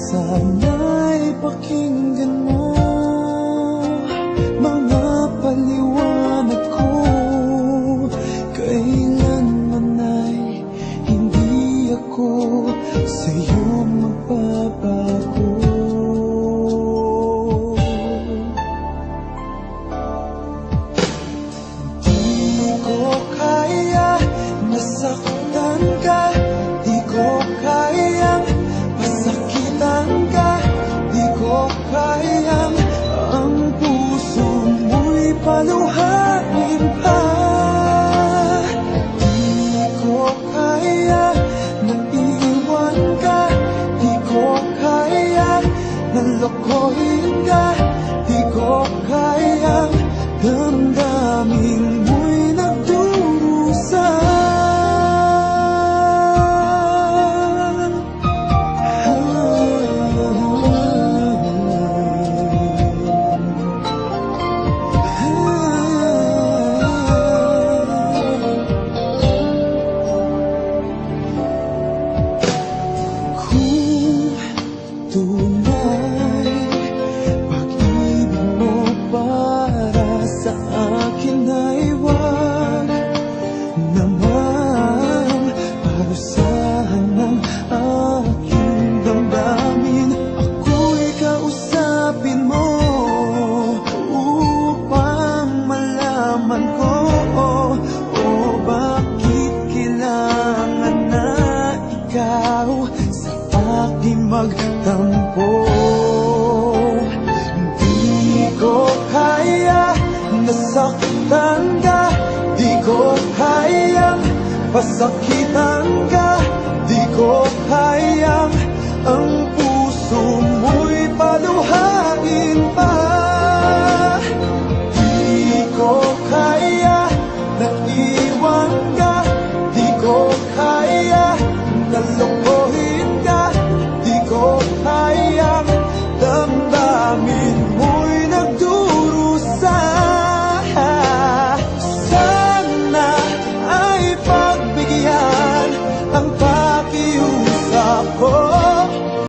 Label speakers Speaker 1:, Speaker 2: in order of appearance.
Speaker 1: Sana'y pakinggan mo mga paliwanag ko. Kailanman ay hindi ako sa'yo magbabago. Di ko kaya nasaktan ka, di ko kayang pasakitan ka, di ko kayang ang puso mo'y paluhain pa. Di ko kaya nang iwan ka, di ko kaya nang lokohin ka, di ko kayang damdamin mo'y nagdurusa. Tunay, pag-ibig mo para sa akin ay wag naman parusahan ng aking damdamin. Ako'y kausapin mo upang malaman ko bakit kailangan na ikaw sa aking magtampo. Di ko kaya nasaktan ka, di ko kayang pasakitan ka, di ko kayang ang puso mo'y paluhain pa. Di ko kaya na iwan ka, di ko kaya na lokohin ka, di ko kayang damdamin mo'y nagdurusa. Sana ay pagbigyan ang pakiusap ko.